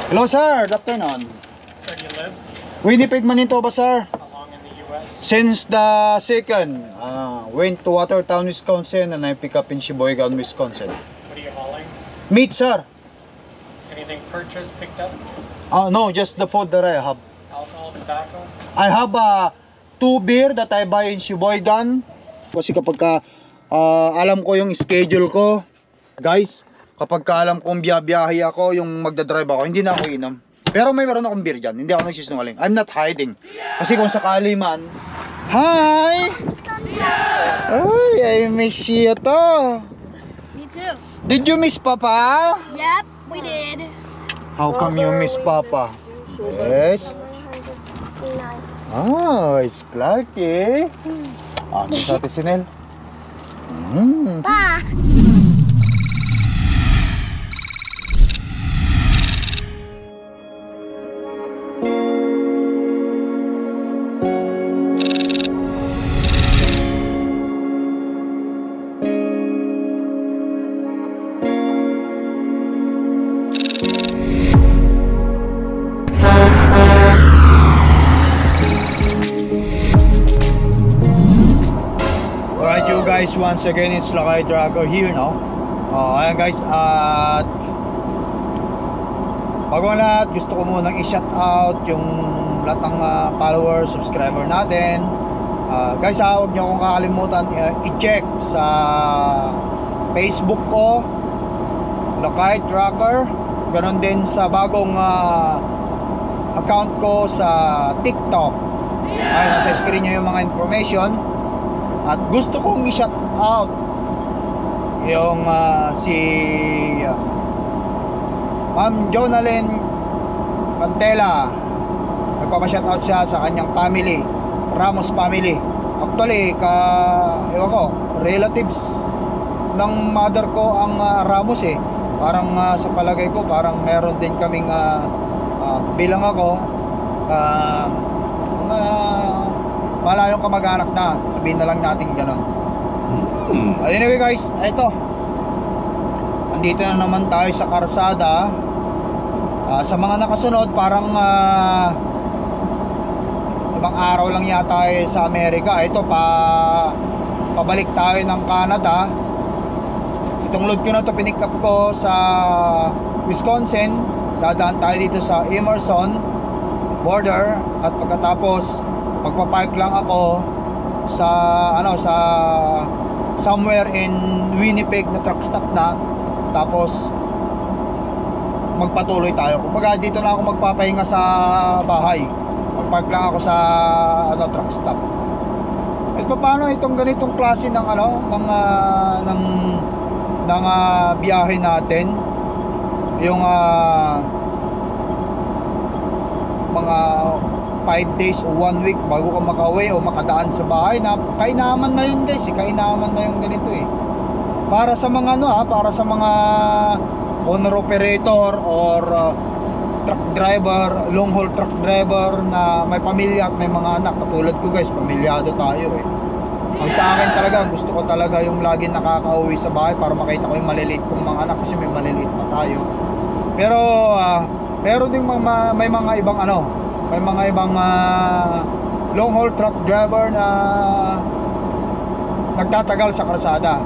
Hello sir, good afternoon. Where do you live? Winnipeg, Manitoba sir. How long in the U.S.? Since the second, went to Watertown, Wisconsin, and I pick up in Sheboygan, Wisconsin. What are you hauling? Meat sir. Anything purchased, picked up? No, just the food that I have. Alcohol, tobacco? I have 2 beer that I buy in Sheboygan. Kasi kapag alam ko yung schedule ko, guys, kapag alam kong biyahe ako, yung magdadrive ako, hindi na ako inom. Pero may meron akong beer dyan, hindi ako nagsisinungaling. I'm not hiding. Kasi kung sakali man, hi! Ay, I miss you to. Me too. Did you miss Papa? Yep, we did. How come you miss Papa? Yes. Oh, it's Clarky. Ano sa atin Sinel? Pa! Alright you guys, once again it's Lakay Tracker here, no? Ayan guys, at bago ang lahat, gusto ko munang i-shout out yung lahat ng followers, subscriber natin. Guys, huwag nyo akong kakalimutan i-check sa Facebook ko, Lakay Tracker. Ganon din sa bagong account ko sa TikTok. Ay, nasa screen nyo yung mga information. At gusto kong i-shout out yung si Ma'am Jonalyn Cantela. Nagpapa-shout out siya sa kanyang family, Ramos family. Actually, ewan ko, relatives ng mother ko ang Ramos eh. Parang sa palagay ko, parang meron din kaming bilang ako malayong kamag-anak na, sabihin na lang natin ganon. Anyway guys, ito, andito na naman tayo sa karsada. Sa mga nakasunod, parang ibang araw lang yata sa Amerika. Ito, pabalik tayo ng Canada. Itong load ko na to, pinick up ko sa Wisconsin. Dadaan tayo dito sa Emerson border. At pagkatapos magpapark lang ako sa sa somewhere in Winnipeg na truck stop na. Tapos magpatuloy tayo. Kumbaga dito na ako magpapahinga sa bahay. Magpark lang ako sa truck stop. At paano itong ganitong klase ng ng biyahe natin? Yung mga 5 days o 1 week bago ka makauwi o makadaan sa bahay, na kainaman na yun guys, kainaman na yung ganito eh. Para sa mga para sa mga owner operator or truck driver, long haul truck driver na may pamilya at may mga anak, katulad ko guys, pamilyado tayo eh. Ang sa akin talaga, gusto ko talaga yung lagi nakakauwi sa bahay para makita ko yung maliliit kong mga anak, kasi may maliliit pa tayo. Pero meron ding may mga ibang may mga ibang long haul truck driver na nagtatagal sa kalsada,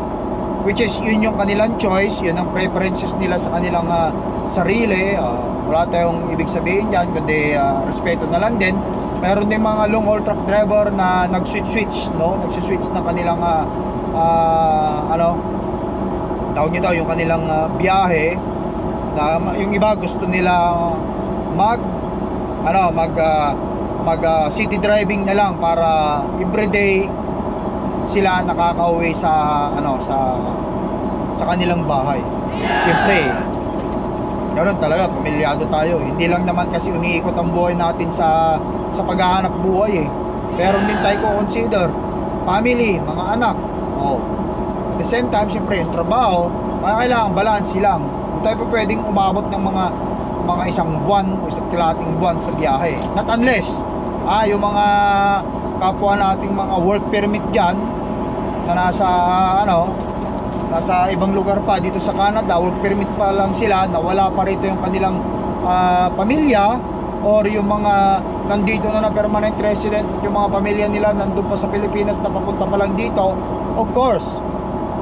which is yun yung kanilang choice, yun ang preferences nila sa kanilang sarili. Wala tayong ibig sabihin dyan, kundi respeto na lang din. Meron din mga long haul truck driver na nagswitch ng kanilang tawag nyo daw yung kanilang biyahe. Yung iba gusto nila mag city driving na lang para everyday sila nakakauwi sa sa kanilang bahay. Siyempre, ganoon talaga, pamilyado tayo. Hindi lang naman kasi umiikot ang buhay natin sa paghahanap buhay eh. Pero din tayo consider family, mga anak. At the same time, siyempre, yung trabaho, kailangan balance lang. Hindi tayo pa pwedeng umabot ng mga isang buwan o isa't kalahating buwan sa biyahe. Not unless yung mga kapwa nating mga work permit dyan na nasa nasa ibang lugar pa dito sa Canada, work permit pa lang sila, na wala pa rito yung kanilang pamilya or yung mga nandito na permanent resident at yung mga pamilya nila nandun pa sa Pilipinas na papunta pa lang dito, of course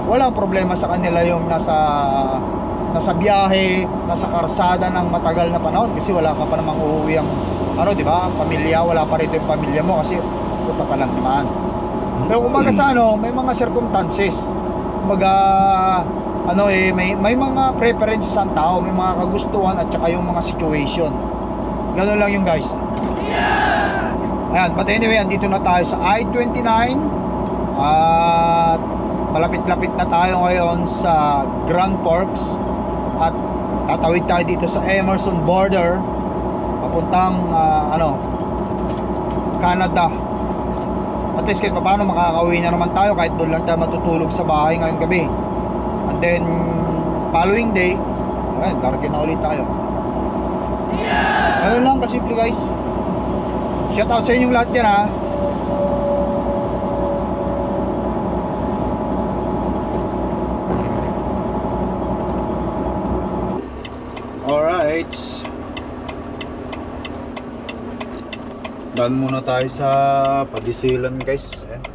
walang problema sa kanila yung nasa biyahe, nasa karsada ng matagal na panahon kasi wala ka pa namang uuwi ang di ba, pamilya, wala pa rin yung pamilya mo kasi punta pa lang naman. Pero kumbaga sa may mga circumstances, kumbaga may mga preferences ang tao, may mga kagustuhan at saka yung mga situation. Ganun lang yung guys. Ayan, but anyway, andito na tayo sa I-29 at malapit-lapit na tayo ngayon sa Grand Forks at tatawid tayo dito sa Emerson border papuntang Canada. At least kahit paano makakauwi na naman tayo kahit doon lang tayo matutulog sa bahay ngayong gabi. And then following day, darken na ulit tayo. Ano lang kasimple guys. Shout out sa inyong lahat dyan ha. Alright, daan muna tayo sa padisilan guys. Ayan.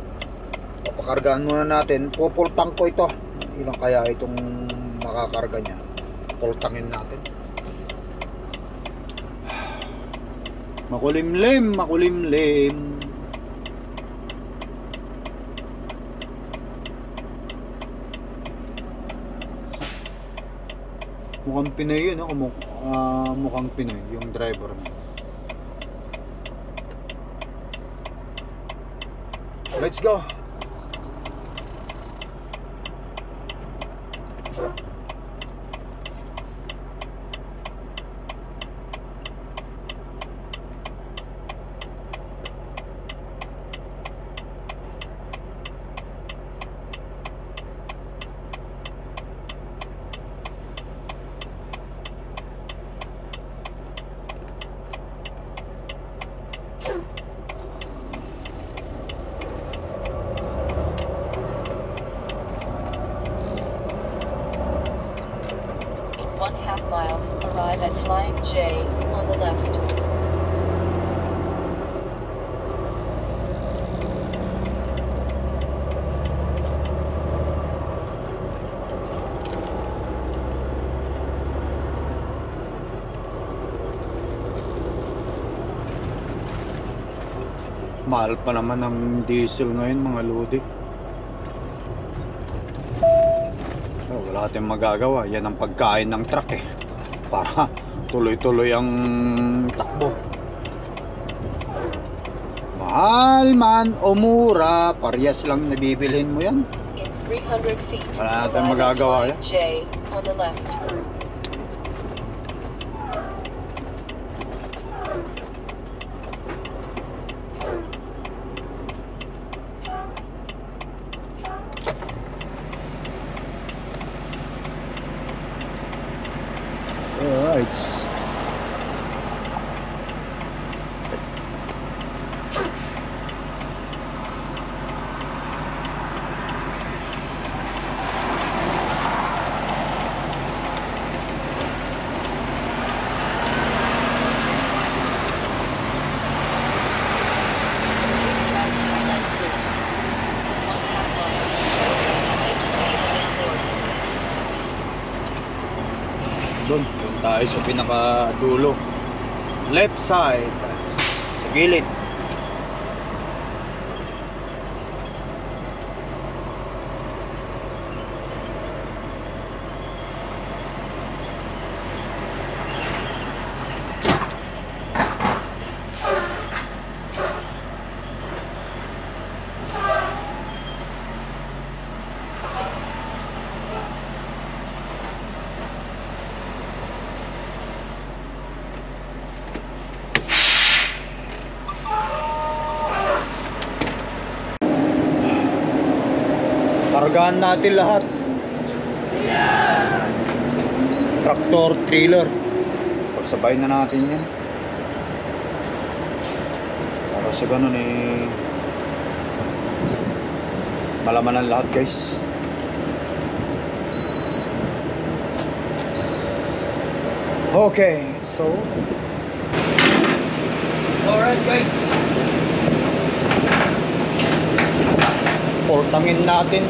Papakargaan muna natin. Pupultang ko ito. Ilang kaya itong makakarga nya. Pultangin natin. Makulimlim, makulimlim. Mukhang Pinoy yun, mukhang Pinoy yung driver na. Let's go. Mile, arrive at Flying J on the left. Mahal pa naman ang diesel ngayon mga lodi. Wala tayong magagawa. Yan ang pagkain ng truck para tuloy-tuloy ang takbo. Mahal man o mura, parehas lang nabibilhin mo yan. In 300 feet, wala tayong magagawa yan. J on the left. Alright. Doon tayo sa pinakadulo, left side sa gilid. Kargaan natin lahat. Tractor, trailer. Pagsabay na natin yan. Para sa ganun malaman ang lahat guys. Okay. episode. Alright guys, portangin natin.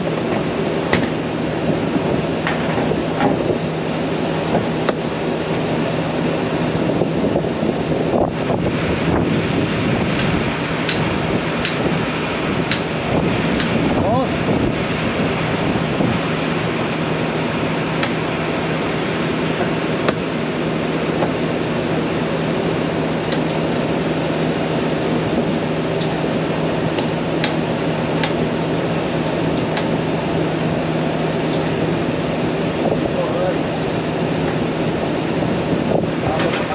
Oh.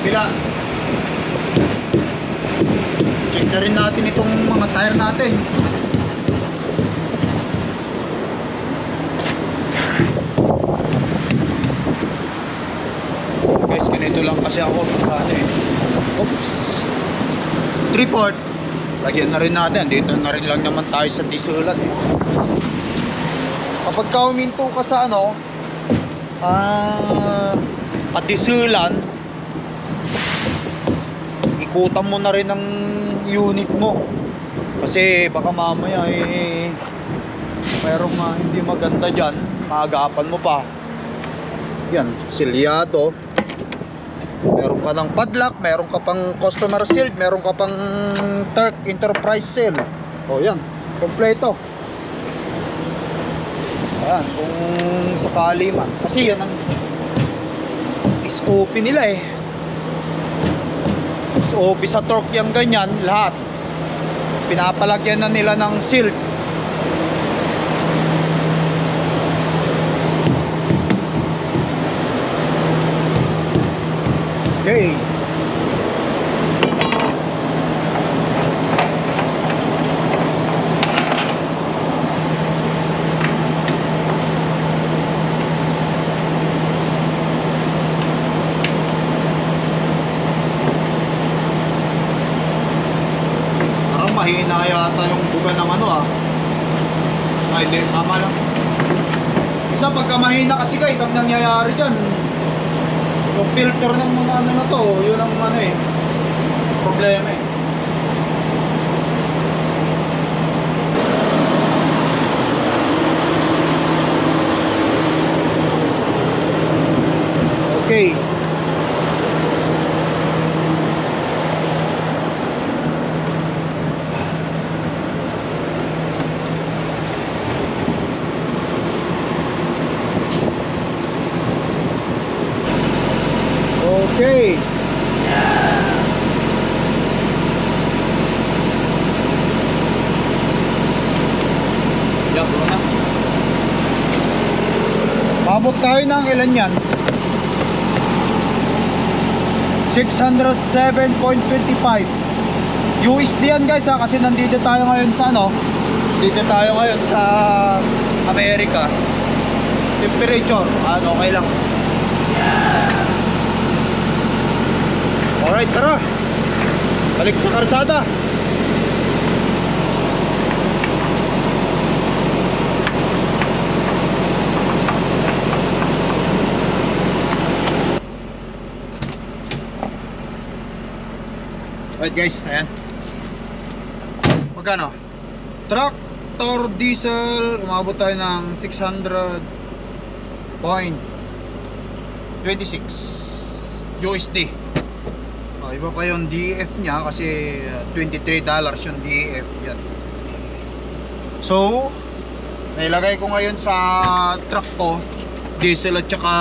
Kabila. Check na rin natin itong mga tire natin. Guys, ganito lang kasi ako. Oops. 3/4. Lagyan na rin natin. Dito na rin lang naman tayo sa disulan eh. Kapag ka huminto ka sa ano, padisulan, ikutan mo na rin ang unit mo kasi baka mamaya mayroong hindi maganda dyan, maagapan mo pa. Yan, silyado, meron ka ng padlock, meron ka pang customer shield, meron ka pang Turk Enterprise seal. O yan, kompleto. Ayan, kung sakali man, kasi yan ang SOP nila eh. SOP sa torque yung ganyan, lahat pinapalagyan na nila ng seal. Okay. Mahina yata yung buga ng ano ay hindi, tama lang. Isa pagka mahina kasi guys, ang nangyayari dyan, yung filter ng mga ano na to, yun ang ano problema eh. Okay. Okay. Yan, na. Pabot tayo ng ilan yan? 607.25 USD yan guys ha, kasi nandito tayo ngayon sa ano? Dito tayo ngayon sa Amerika. Temperature, okay lang. Alright, tara. Balik sa karsada. Alright guys, ayan. Magkano? Tractor diesel, umabot tayo ng 600.26 USD. Iba pa yung DEF niya kasi $23 yung DEF yan. So nailagay ko ngayon sa truck ko diesel at saka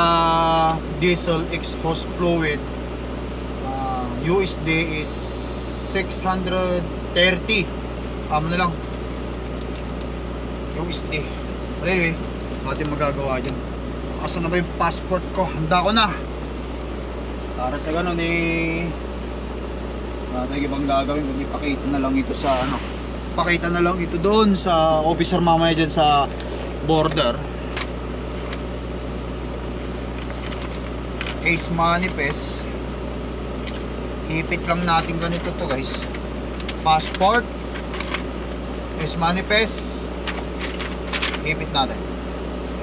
diesel exhaust fluid. USD is 630. Tama na lang USD. Anyway, natin magagawa dyan. Asan na ba yung passport ko? Handa ko na para sa ganun natin ibang gagawin, ipakita na lang ito sa ano, pakita na lang ito doon sa officer mamaya dyan sa border. Case manifest, ipit lang natin ganito to guys. Passport, case manifest, ipit natin.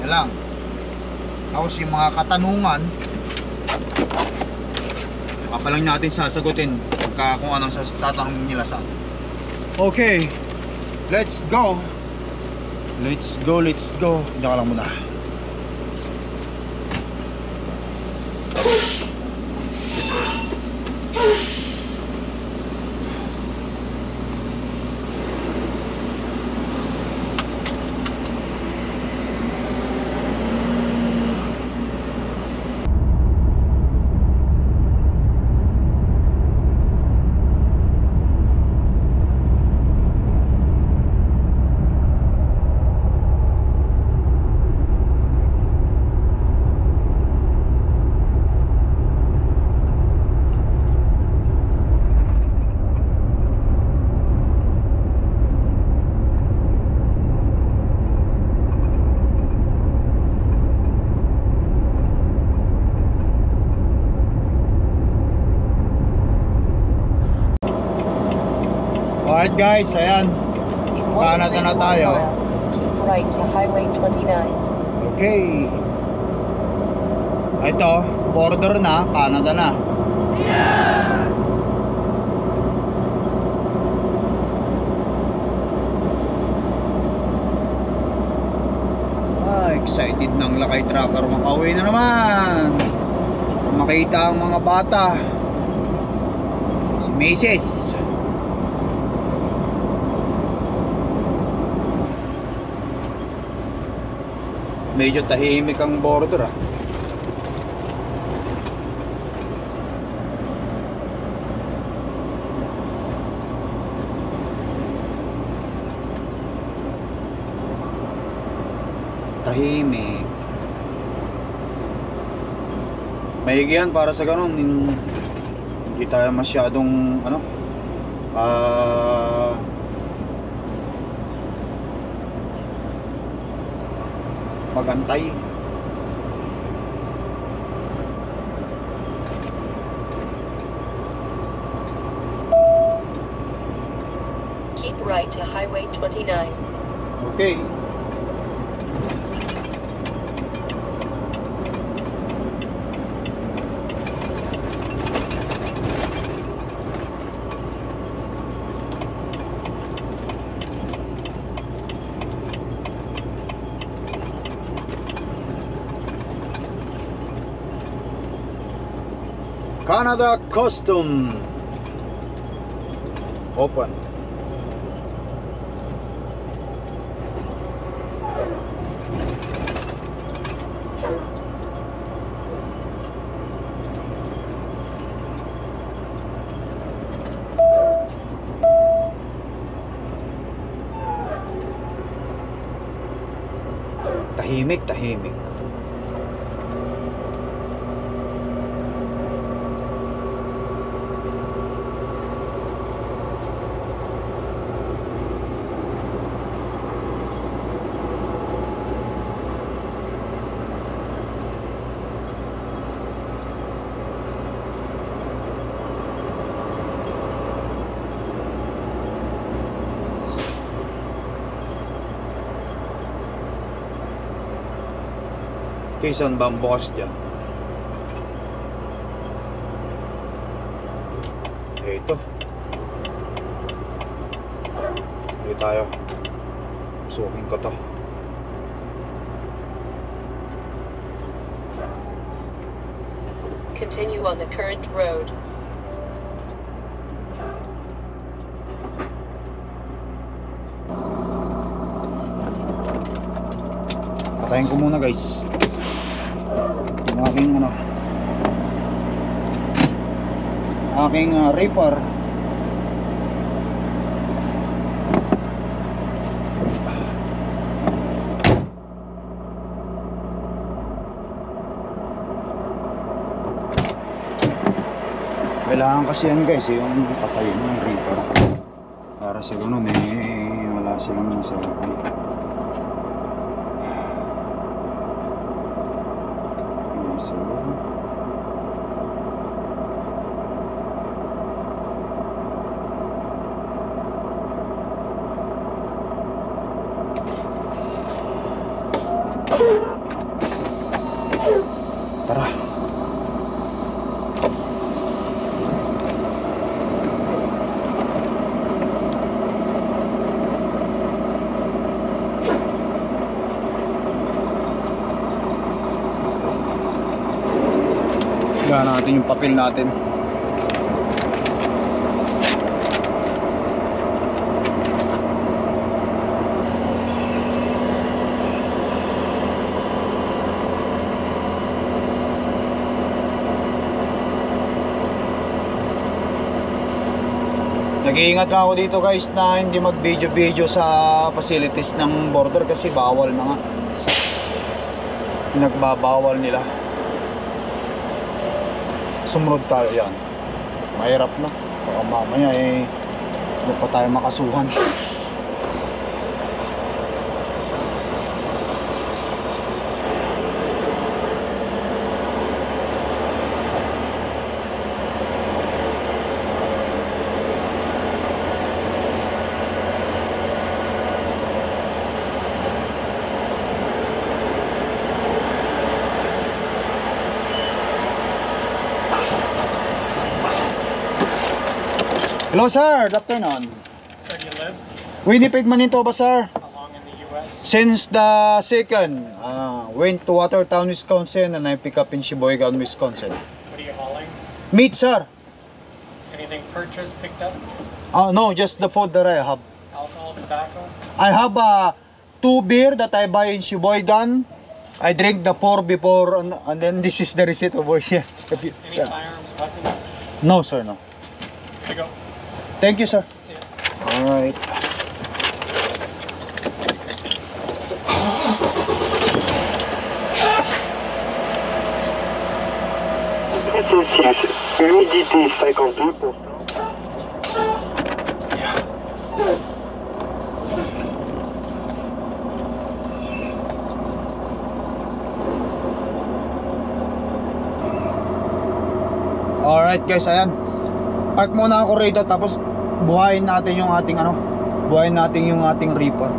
Yan lang. Tapos yung mga katanungan, Saka pa lang natin sasagutin kung anong tatanong nila sa atin. Okay, let's go. Let's go, let's go. Diyan ka lang muna. Alright guys, ayan. In Canada na 1.1 tayo. miles, keep right to Highway 29. Okay. Ito, border na, Canada na. Excited ng lakay tracker, makauwi na naman. Makita ang mga bata. Si Mrs. Medyo tahimik ang border ah. Tahimik. Maigi yan para sa ganun. Hindi tayo masyadong ano magantay. Keep right to Highway 29. Okay. Canada Custom open. Tahimik, tahimik. Okay, saan ba ang bukas dyan? Ito. Dito tayo. Suking ko to. Continue on the current road. Patayin ko muna guys. Yung aking ano, aking reaper. Kailangan kasi yan guys, yung patayin ng reaper para sa ganun wala silang masabi. So tara. natin yung papel natin. Nag-iingat lang ako dito guys na hindi mag-video sa facilities ng border kasi bawal na nga. Nagbabawal nila. Sumunod tayo yan. Mahirap na. Baka mamaya hindi pa tayo makasuhan. Hello sir, good afternoon. Where do you live? Winnipeg, Manitoba sir. How long in the US? Since the second, went to Watertown, Wisconsin, and I pick up in Sheboygan, Wisconsin. What are you hauling? Meat sir. Anything purchased, picked up? No, just the food that I have. Alcohol, tobacco? I have 2 beer that I buy in Sheboygan. I drink the 4 before, and then this is the receipt over here. Any firearms, weapons? No sir, no. Here you go. Thank you sir. See ya. Alright. Humidité 52%. Alright guys, ayan. Park muna ako rito tapos buhayin natin yung ating buhayin natin yung ating reaper.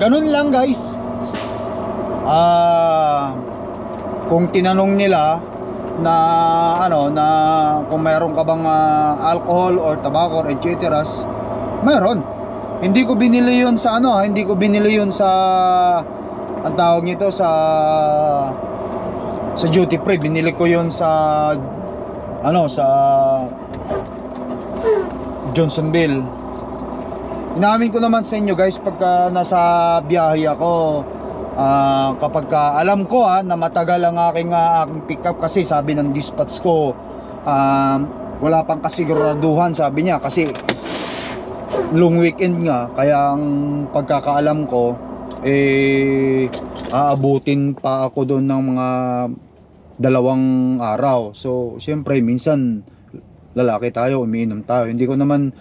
Ganun lang guys. Kung tinanong nila na na kung meron ka bang alcohol or tobacco or etc. Meron. Hindi ko binili yun sa hindi ko binili yun sa ang tawag nito sa duty free. Binili ko yun sa sa Johnsonville. Inamin ko naman sa inyo guys pagka nasa biyahe ako, kapag alam ko na matagal ang aking pick up kasi sabi ng dispatch ko wala pang kasiguraduhan sabi niya kasi long weekend nga, kaya ang pagkakaalam ko aabutin pa ako doon ng mga 2 araw. So syempre minsan lalaki tayo, umiinom tayo. Hindi ko naman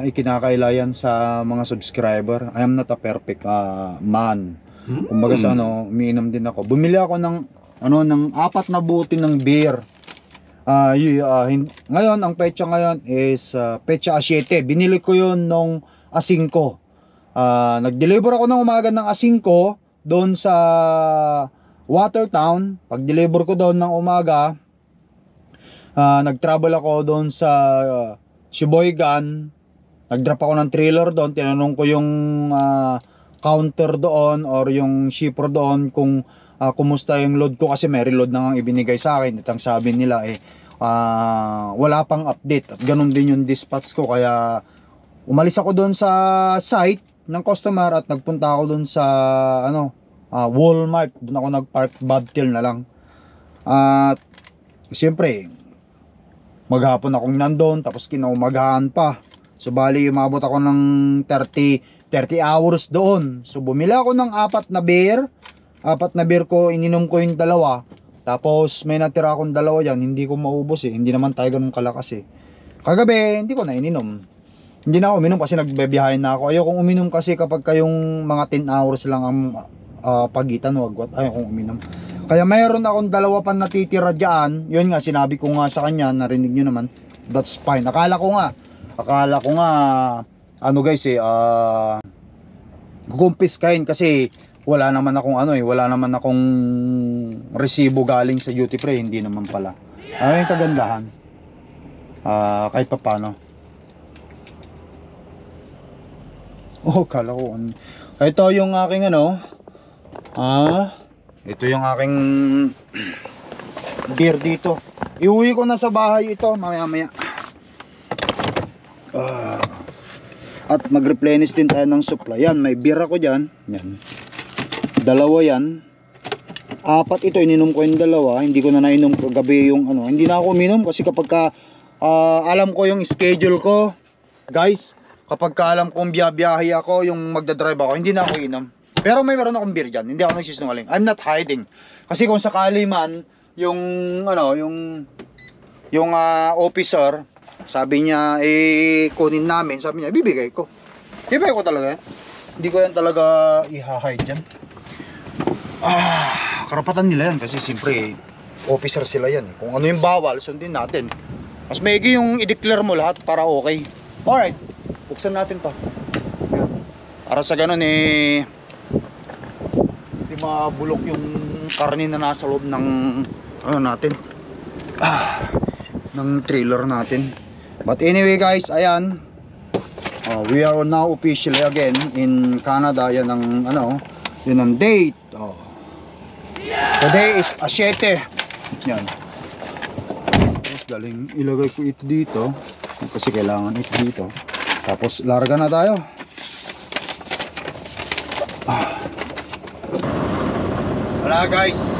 ikinakailayan sa mga subscriber. I am not a perfect man. Kumbaga sa umiinom din ako. Bumili ako ng ng 4 na buti ng beer. Ngayon ang petsa ngayon is petsa 7. Binili ko 'yon nung 5. Nag-deliver ako ng umaga ng 5 doon sa Watertown. Pag-deliver ko doon ng umaga, nag-travel ako doon sa Sheboygan. Nag-drop ako ng trailer doon. Tinanong ko yung counter doon or yung shipper doon kung kumusta yung load ko kasi may reload na nga ibinigay sa akin. At ang sabi nila wala pang update. At ganun din yung dispatch ko. Kaya umalis ako doon sa site ng customer at nagpunta ako doon sa Walmart. Doon ako nag-park, Bobtail na lang. At siyempre maghapon akong nandun, tapos kinaumagahan pa. So bali umabot ako ng 30 hours doon. So bumili ako ng 4 na beer. 4 na beer ko, ininom ko yung 2. Tapos may natira akong 2 yan, hindi ko maubos Hindi naman tayo ganun kalakas Kagabi, hindi ko na ininom. Hindi na ako uminom kasi nagbebiyahin na ako. Ayokong uminom kasi kapag kayong mga 10 hours lang ang pagitan, ayokong uminom. Kaya mayroon akong 2 pa natitira dyan. Yun nga, sinabi ko nga sa kanya, narinig nyo naman. That's fine. Akala ko nga guys kukumpiskahin kasi wala naman akong wala naman akong resibo galing sa duty free. Hindi naman pala. Yung kagandahan. Kahit pa paano. Kala ko. Ito yung aking ito yung aking beer dito. Iuwi ko na sa bahay ito mamaya-maya. At mag-replenish din tayo ng supply. Yan, may beer ako dyan. Yan. Dalawa yan. 4 ito, ininom ko yung dalawa. Hindi ko na nainom kagabi yung ano. Hindi na ako uminom kasi kapag ka, alam ko yung schedule ko, guys, kapag ka alam kong biyahe ako, yung magdadrive ako, hindi na ako inom. Pero may meron akong beer dyan. Hindi ako nagsisinungaling. I'm not hiding. Kasi kung sakali man, yung ano, yung officer, sabi niya, kunin namin. Sabi niya, bibigay ko. Bibigay ko talaga yan. Hindi ko yan talaga i-hide dyan. Karapatan nila yan. Kasi siyempre, officer sila yan. Kung ano yung bawal, sundin natin. Mas maigi yung i-declare mo lahat para okay. Alright, buksan natin to. Para sa ganun hindi mabulok yung karne na nasa loob ng ano natin. Ng trailer natin. But anyway guys, ayan. We are now officially again in Canada. Yan ang ano, yun ang date. Today is 7. Yan. Tapos galing ilagay ko ito dito kasi kailangan ito dito. Tapos larga na tayo. Wala guys.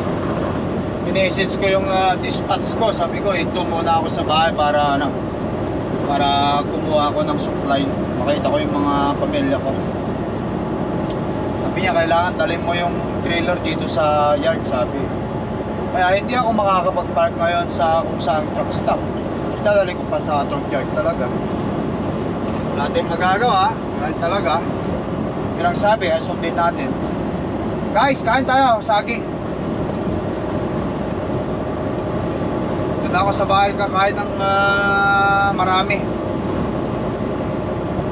Message ko yung dispatch ko. Sabi ko, ito muna ako sa bahay para ano, para kumuha ako ng supply. Makita ko yung mga pamilya ko. Sabi niya, kailangan dalhin mo yung trailer dito sa yard, sabi. Kaya hindi ako makakapag-park ngayon sa kung saan truck stop. Dadalhin ko pa sa truck yard talaga. Wala tayong magagawa. Kahit talaga. Yun ang sabi, sundin natin. Guys, kain tayo, saging. Ako sa bahay kakain ng marami.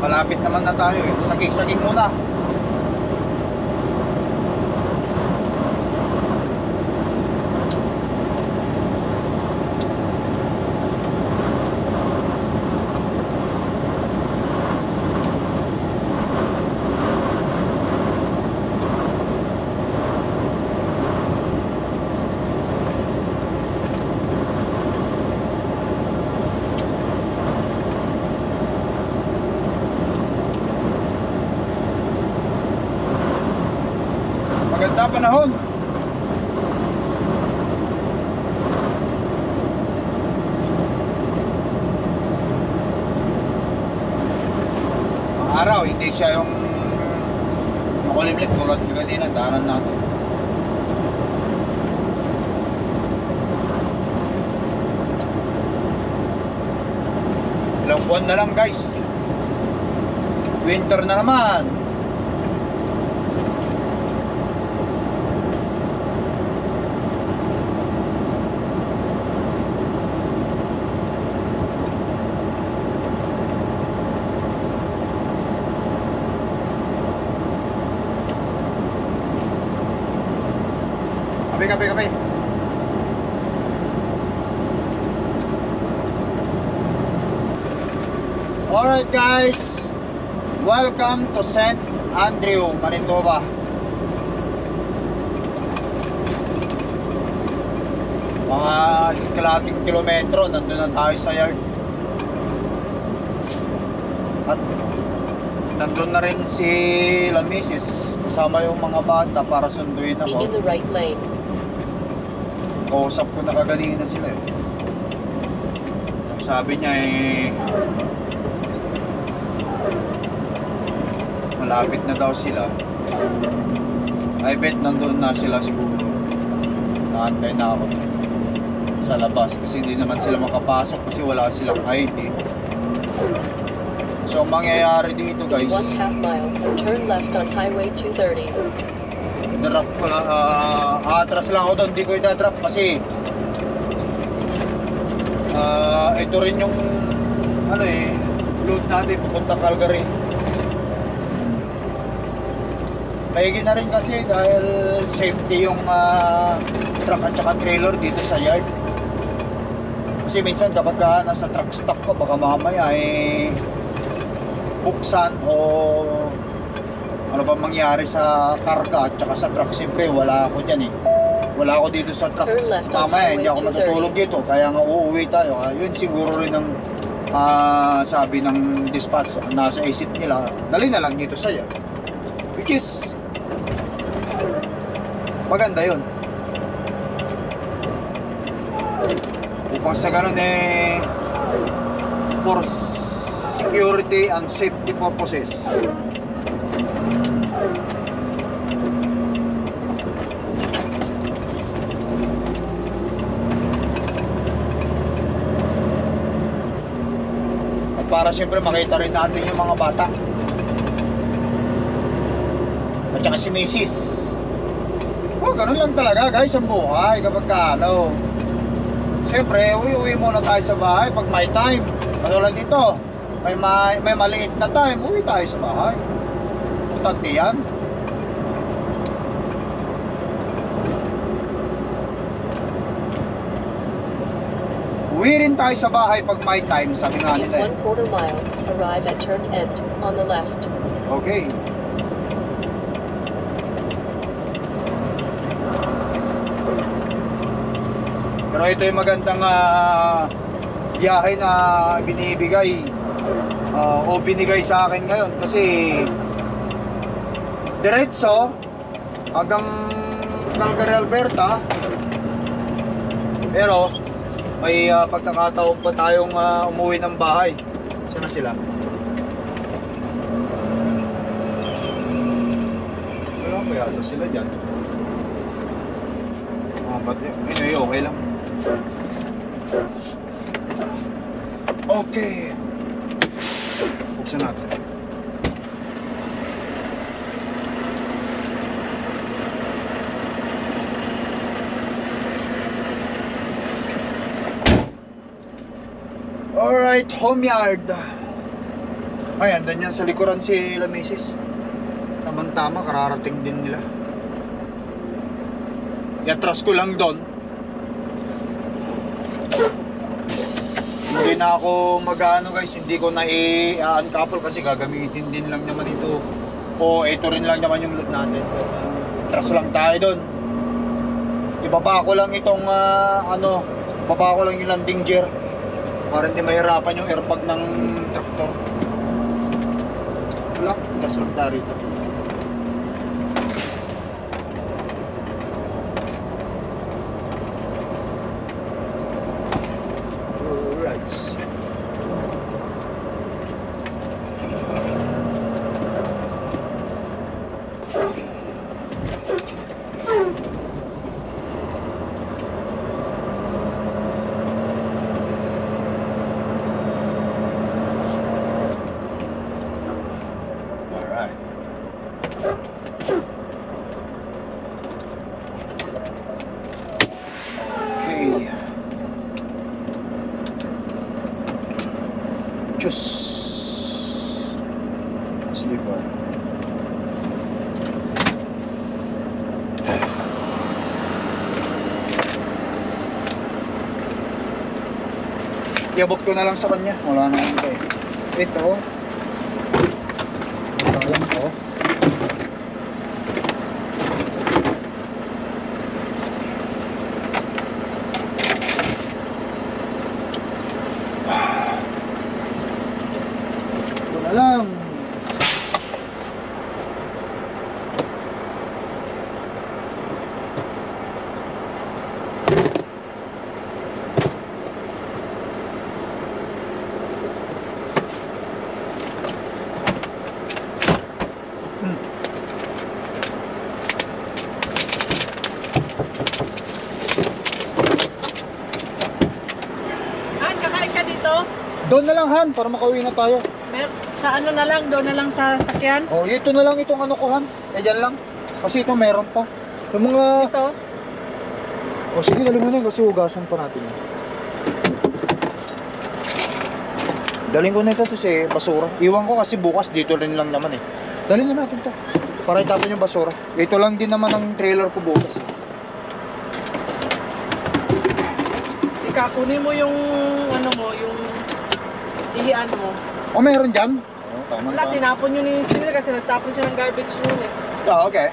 Malapit naman na tayo eh. Saging muna. Maganda panahon. Araw, hindi siya yung makulimlim tulad ng kanina, daanan natin. Ilang buwan na lang guys. Winter na naman. Kape. Alright guys, welcome to St. Andrew, Manitoba. Mga kalahating kilometro, nandun na tayo sa yard. At nandun na rin si La Mrs. Kasama yung mga bata para sunduin ako. In the right lane. Kausap ko na kaganina sila eh. Sabi niya malapit na daw sila. I bet nandun na sila siguro. Naantay na ako sa labas kasi hindi naman sila makapasok kasi wala silang ID. So ang mangyayari dito guys, 1/2 mile, turn left on Highway 230. drop ko lang, atras lang ako doon, hindi ko i-drop kasi ito rin yung ano load natin pupunta Calgary. Maigi na rin kasi dahil safety yung truck at saka trailer dito sa yard. Kasi minsan kapag nasa truck stop ko, baka mamaya buksan o ano ba mangyari sa karga at saka sa truck. Siyempre wala ako dyan wala ako dito sa truck. Turn left on Mamaya, hindi ako Highway matutulog dito. Kaya nga uuwi tayo. Yun siguro rin ang sabi ng dispatch, nasa isip nila, dali na lang dito sa'yo. Which is, maganda yun. Upang sa ganun for security and safety purposes. At para siyempre makita rin natin yung mga bata. At saka si Mrs. Ganun lang talaga guys ang buhay kapag ano. Siyempre, uwi muna tayo sa bahay pag may time. Katulad dito, may maliit na time, uwi tayo sa bahay. Importante yan. Uwi rin tayo sa bahay pag may time, sabi nga In nila. 1/4 mile, arrive at turn end on the left. Okay. Pero ito yung magandang biyahe na binibigay o binigay sa akin ngayon kasi diretso hanggang Calgary, Alberta, pero may pagkakataon pa tayong umuwi ng bahay. Saan na sila? Wala pa yata sila dyan. Ba't anyway, okay lang. Okay. Buksan natin. Alright, home yard. Ay, andan yan sa likuran si La Mrs. Tamang-tama, kararating din nila. I-atras ko lang doon. Hindi na ako mag-ano guys, hindi ko na i-uncouple kasi gagamitin din lang naman ito. O ito rin lang naman yung load natin. Atras lang tayo doon. Ibaba ko lang itong baba ko lang yung landing gear para hindi mahirapan yung airbag ng traktor. Wala, atras lang tayo rito. Sleeper. Iabot ko na lang sa kanya. Wala na iba eh. Ito. Alam ko. Ito na lang. Doon na lang Han, para makauwi na tayo. Sa ano na lang, doon na lang sa sakyan? Oh, ito na lang itong ano ko Han. Dyan lang. Kasi ito meron pa. Yung mga... Ito? Oh, sige, dali mo na kasi hugasan pa natin. Daling ko na ito kasi basura. Iwan ko kasi bukas dito rin lang naman eh. Dali na natin ito. Para itapon yung basura. Ito lang din naman ang trailer ko bukas eh. Ikakunin mo yung ano mo, yung ihian mo. Oh, meron dyan? Oh, tama. Wala, tinapon yun ni Sinil kasi nagtapon siya ng garbage yun eh. Ah, okay.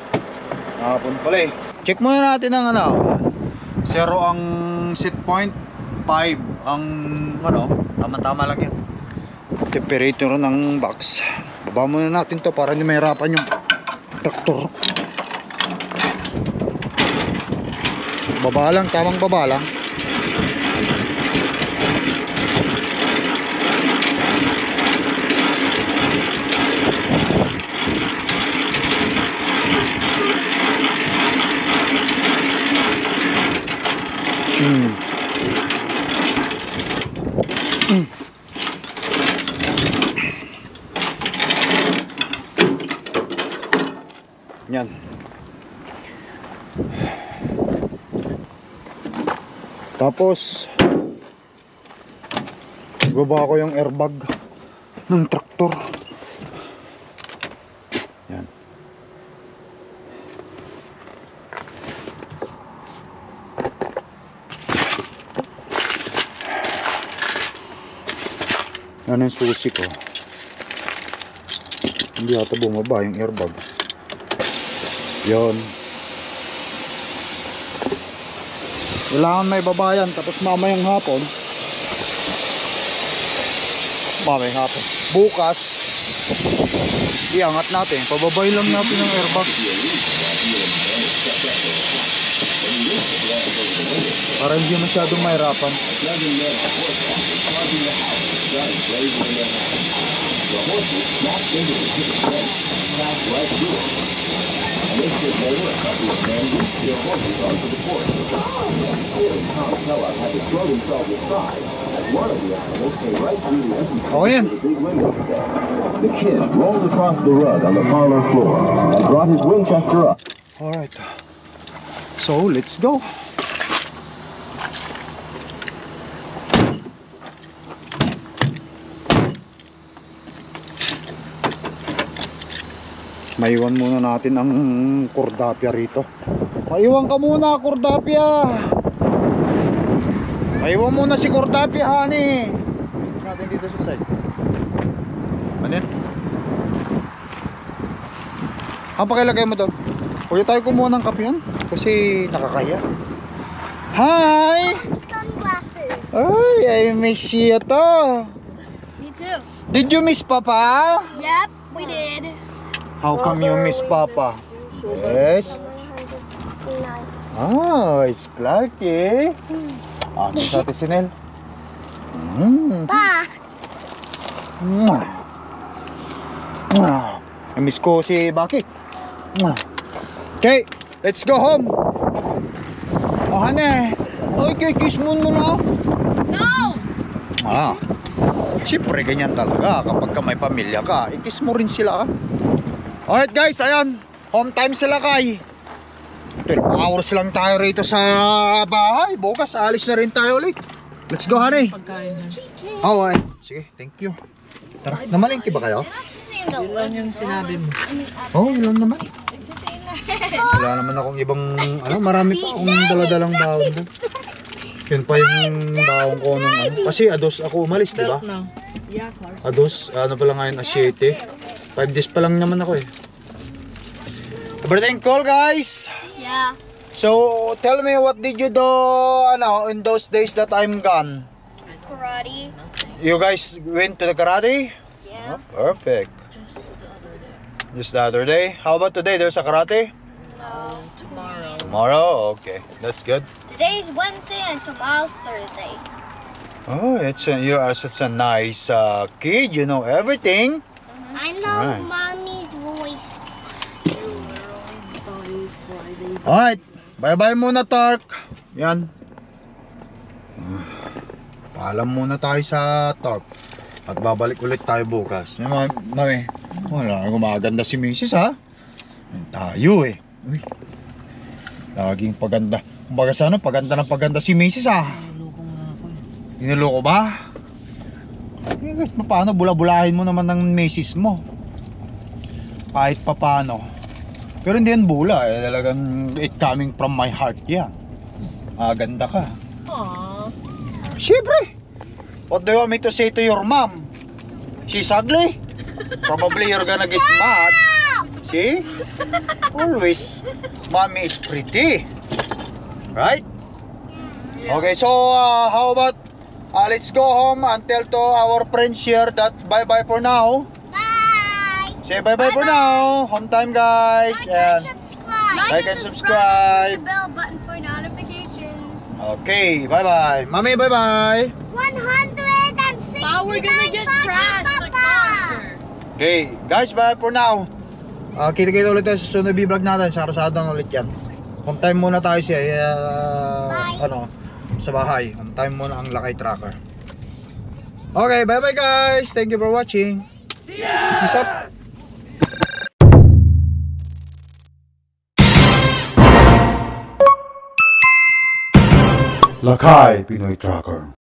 Nakapon pala eh. Check muna natin ang 0 ang set point, 5 ang ano, tama-tama lang yan. Temperature ng box. Baba muna natin to para hindi mahirapan yung traktor. Baba lang, tamang baba lang. Yan. Tapos baba ko yung airbag ng traktor. Yan. Yan ang susi ko. Hindi ata bumaba yung airbag. Yon. Kailangan may babayan. Tapos mamayang hapon. Bukas iangat natin. Pababay lang natin ang airbag. Para hindi masyadong mahirapan. Okay yan. The kid rolled across the rug on the parlor floor and brought his Winchester up. Alright. So, let's go. Maiwan muna natin ang kordapya rito. Maiwan ka muna, kordapya. Maiwan muna si kordapya, honey. Natin dito sa side. Ano yan? Ang pakilagay mo doon. Pwede tayo kumuha ng kape yan? Kasi nakakaya. Hi! Sunglasses. Ay, I miss you to. Me too. Did you miss Papa? Yep, we did. How come you miss Papa? Yes. Ah, it's Clarky. Ah, sa ate Sinel. Pa! I miss ko si Baki. Okay, let's go home. Oh, hane. Okay, kiss mo na. No! Ah, siyempre ganyan talaga kapag ka may pamilya ka, i-kiss mo rin sila. Alright guys, ayan, home time sila kay 12 hours lang tayo rito sa bahay. Bukas alis na rin tayo ulit. Let's go, honey. Pagkain na. Oh, ay. Sige, thank you. Tara, namalingki ba kayo? Yun lang yung sinabi mo. Oh, ilan naman. Wala naman akong ibang, ano, marami pa akong daladalang baon doon. Yun pa yung baon ko nung, ano. Kasi ados ako umalis, di ba? Belt na. Yeah, Clark. Ados, ano pa lang ngayon, asyete. 5 days pa lang naman ako eh. Everything cool, guys? Yeah. So, tell me, what did you do, ano, in those days that I'm gone? Karate. You guys went to the karate? Yeah. Oh, perfect. Just the other day. Just the other day? How about today? There's a karate? No. Tomorrow. Tomorrow? Okay, that's good. Today's Wednesday and tomorrow's Thursday. Oh, you are such a nice kid. You know everything. I know Alright. mommy's voice. Alright, bye-bye muna, Tark. Yan. Paalam muna tayo sa Tarp. At babalik ulit tayo bukas. Yan, mami. Wala, gumaganda si Mrs. ha. Yan tayo eh. Uy. Laging paganda. Kumbaga sa ano, paganda ng paganda si Mrs. ha. Naloko nga ako eh. Inuloko ba? Eh, paano bula-bulahin mo naman ng Mrs. mo? Kahit paano. Pero hindi yan bula eh. Talagang it coming from my heart yan. Ganda ka. Aww. Siyempre. What do you want me to say to your mom? She's ugly? Probably you're gonna get mad. See? Always mommy is pretty. Right? Yeah. Okay, so how about let's go home and tell to our friends here that bye-bye for now. Bye. Say bye-bye for now. Home time, guys. Like and And subscribe. Like and subscribe. Hit the bell button for notifications. okay, bye-bye. Mami, bye-bye. 169. We're gonna get crashed like car. Okay, guys, bye for now. Kita-kita ulit tayo sa sunod na vlog natin. Sa Karasada ulit yan. Home time muna tayo siya. Bye. Sa bahay. Home time muna ang Lakay Tracker. Okay, bye-bye guys. Thank you for watching. Peace up. Lakay Pinoy Tracker.